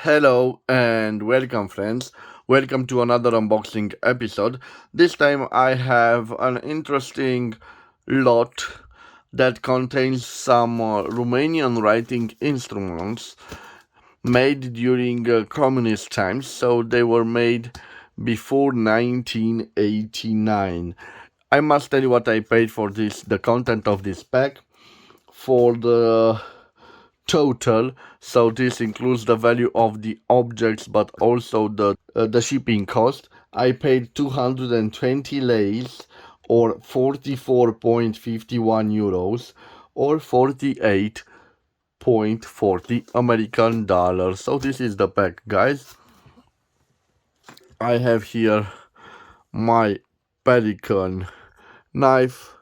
Hello and welcome, friends. Welcome to another unboxing episode. This time I have an interesting lot that contains some Romanian writing instruments made during communist times, so they were made before 1989. I must tell you what I paid for this, the content of this pack. For the total, so this includes the value of the objects but also the shipping cost. I paid 220 leis, or 44.51 euros, or 48.40 American dollars. So this is the pack, guys. I have here my pelican knife,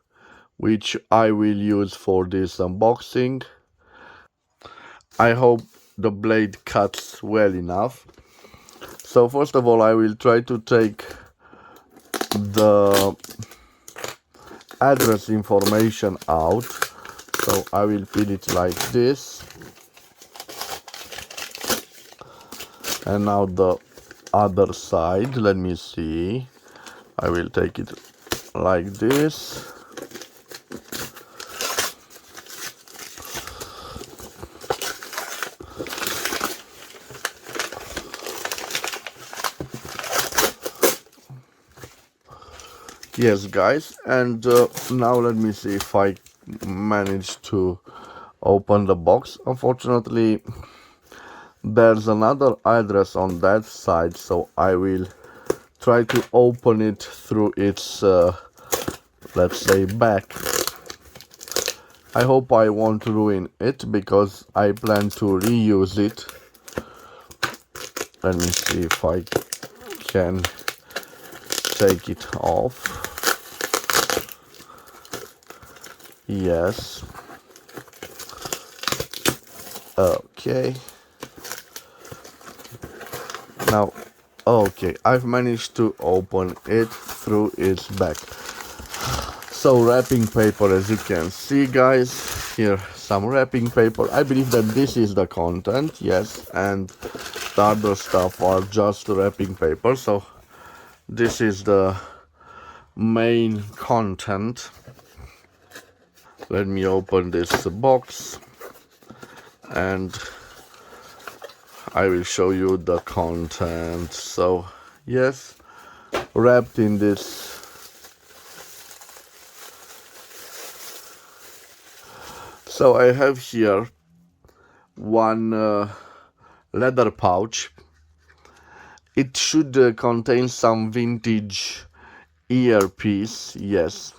which I will use for this unboxing. I hope the blade cuts well enough. So first of all, I will try to take the address information out. So I will peel it like this. And now the other side, let me see. I will take it like this. Yes, guys, and now let me see if I manage to open the box. Unfortunately, there's another address on that side, so I will try to open it through its, let's say, back. I hope I won't ruin it because I plan to reuse it. Let me see if I can take it off. Yes. Okay. Now, okay, I've managed to open it through its back. So wrapping paper, as you can see, guys, here some wrapping paper. I believe that this is the content, yes, and the other stuff are just wrapping paper. So this is the main content. Let me open this box and I will show you the content. So yes, wrapped in this so I have here one leather pouch. It should contain some vintage earpiece. Yes,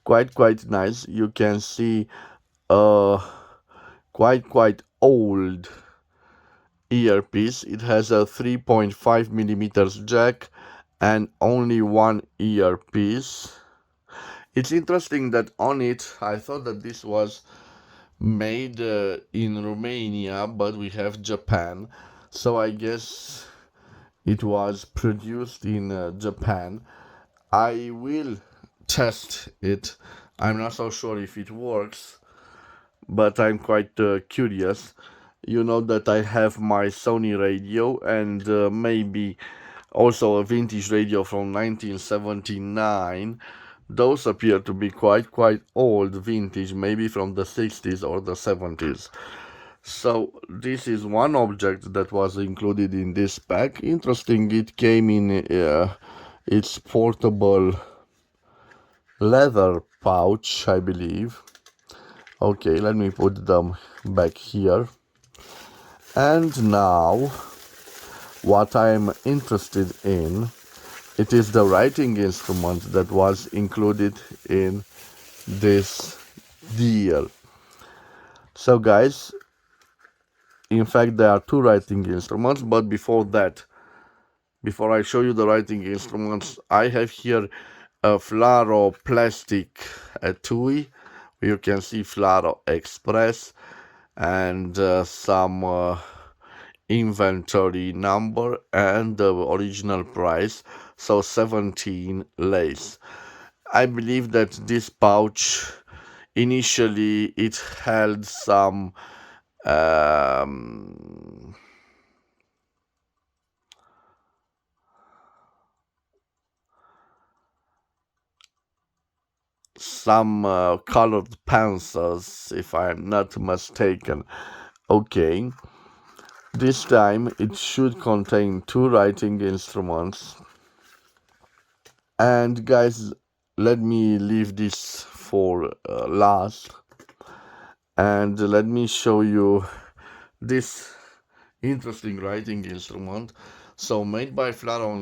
quite nice. You can see quite old earpiece. It has a 3.5 millimeters jack and only one earpiece. It's interesting that on it, I thought that this was made in Romania, but we have Japan, so I guess it was produced in Japan. I will test it. I'm not so sure if it works, but I'm quite curious. You know that I have my Sony radio and maybe also a vintage radio from 1979. Those appear to be quite old vintage, maybe from the 60s or the 70s. So this is one object that was included in this pack. Interesting, it came in its portable leather pouch, I believe. Okay, let me put them back here. And now, what I'm interested in, it is the writing instrument that was included in this deal. So guys, in fact there are two writing instruments, but before that, before I show you the writing instruments, I have here a Flaro plastic etui. You can see Flaro Express and some inventory number and the original price, so 17 leis. I believe that this pouch, initially it held some some colored pencils, if I'm not mistaken. Okay, this time it should contain two writing instruments. And guys, let me leave this for last, and let me show you this interesting writing instrument. So made by Flaro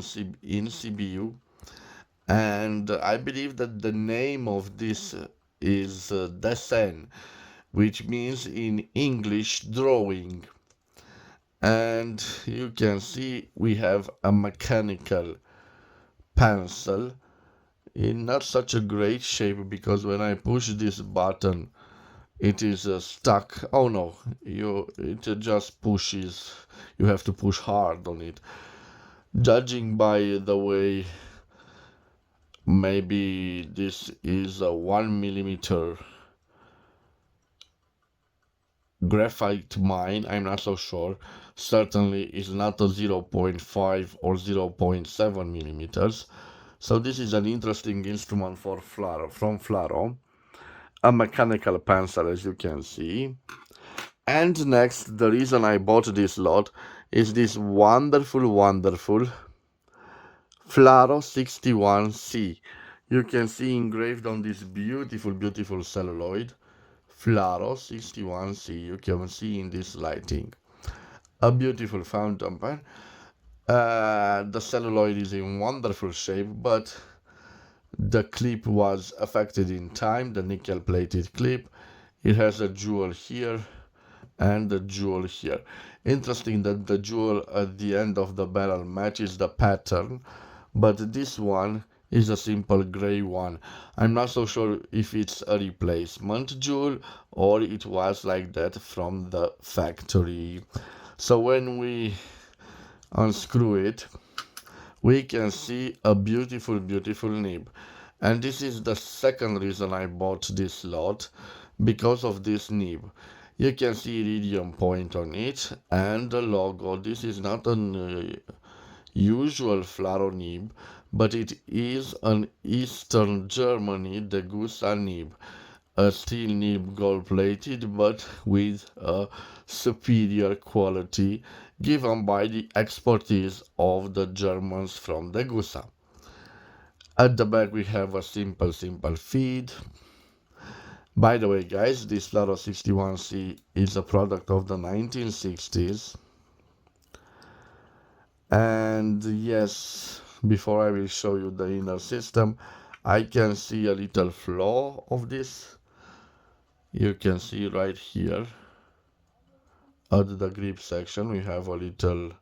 in CBU, and I believe that the name of this is dessin, which means in English drawing. And you can see we have a mechanical pencil in not such a great shape, because when I push this button it is stuck. Oh no, it just pushes. You have to push hard on it. Judging by the way, maybe this is a 1 millimeter graphite mine. I'm not so sure. Certainly is not a zero point 0.5 or 0.7 millimeters. So this is an interesting instrument for Flaro, from Flaro, a mechanical pencil, as you can see. And next, the reason I bought this lot is this wonderful Flaro 61C. You can see engraved on this beautiful celluloid, Flaro 61C. You can see in this lighting. A beautiful fountain pen. The celluloid is in wonderful shape, but the clip was affected in time, the nickel plated clip. It has a jewel here and the jewel here. Interesting that the jewel at the end of the barrel matches the pattern, but this one is a simple gray one. I'm not so sure if it's a replacement jewel or it was like that from the factory. So when we unscrew it, we can see a beautiful nib. And this is the second reason I bought this lot, because of this nib. You can see iridium point on it and the logo. This is not an usual Flaro nib, but it is an Eastern Germany Degussa nib. A steel nib, gold plated, but with a superior quality given by the expertise of the Germans from Degussa. At the back we have a simple feed. By the way, guys, this Flaro 61C is a product of the 1960s. And yes, before I will show you the inner system, I can see a little flaw of this. You can see right here at the grip section we have a little,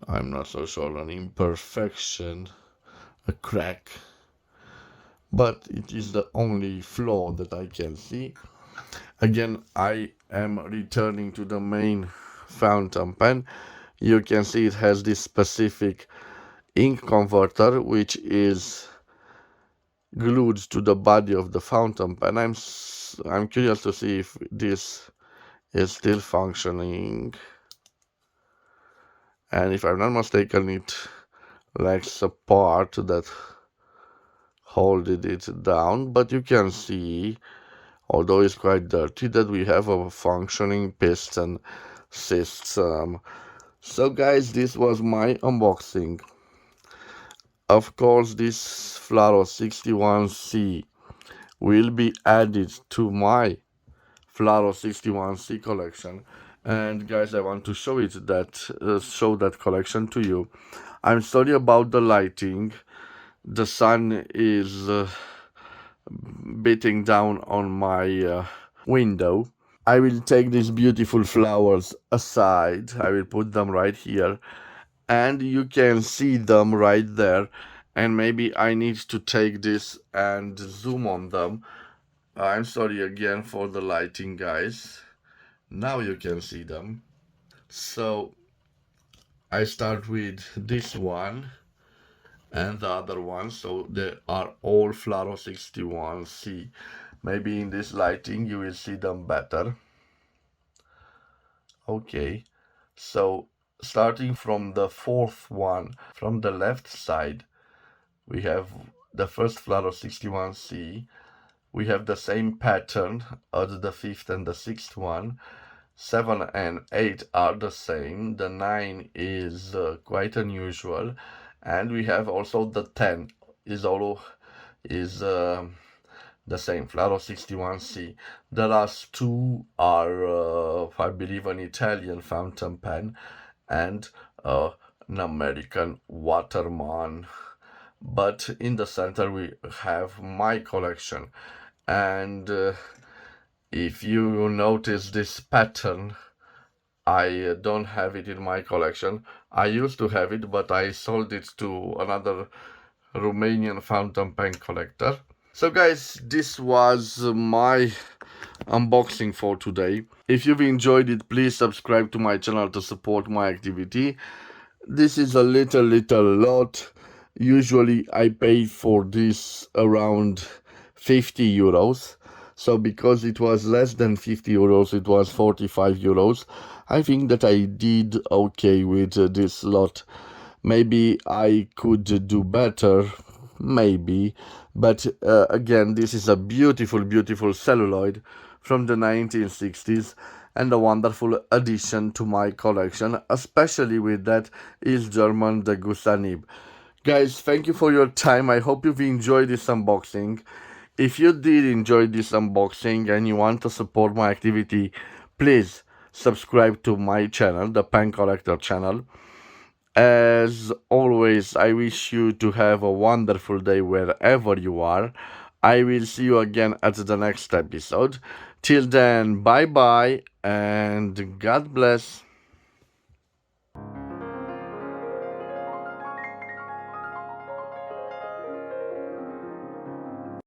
I'm not so sure, an imperfection, a crack, but it is the only flaw that I can see. Again, I am returning to the main fountain pen. You can see it has this specific ink converter which is glued to the body of the fountain pen. I'm curious to see if this is still functioning, and if I'm not mistaken it lacks a part that holded it down, but you can see, although it's quite dirty, that we have a functioning piston system. So guys, this was my unboxing. Of course, this Flaro 61C will be added to my Flaro 61C collection. And guys, I want to show that collection to you. I'm sorry about the lighting. The sun is beating down on my window. I will take these beautiful flowers aside. I will put them right here, and you can see them right there. And maybe I need to take this and zoom on them. I'm sorry again for the lighting, guys. Now you can see them. So I start with this one and the other one. So they are all Flaro 61C. Maybe in this lighting you will see them better. Okay, so starting from the fourth one, from the left side, we have the first Flaro 61C. We have the same pattern as the fifth and the sixth one. 7 and 8 are the same. The 9 is quite unusual, and we have also the 10 is the same, Flaro 61C. The last two are, I believe, an Italian fountain pen and an American Waterman. But in the center we have my collection, and if you notice this pattern, I don't have it in my collection. I used to have it, but I sold it to another Romanian fountain pen collector. So guys, this was my unboxing for today. If you've enjoyed it, please subscribe to my channel to support my activity. This is a little lot. Usually I pay for this around 50 euros. So because it was less than 50 euros, it was 45 euros. I think that I did okay with this lot. Maybe I could do better, maybe. But again, this is a beautiful celluloid from the 1960s and a wonderful addition to my collection, especially with that East German Degussa. Guys, thank you for your time. I hope you've enjoyed this unboxing. If you did enjoy this unboxing and you want to support my activity, please subscribe to my channel, the Pen Collector channel. As always, I wish you to have a wonderful day wherever you are. I will see you again at the next episode. Till then, bye bye and God bless.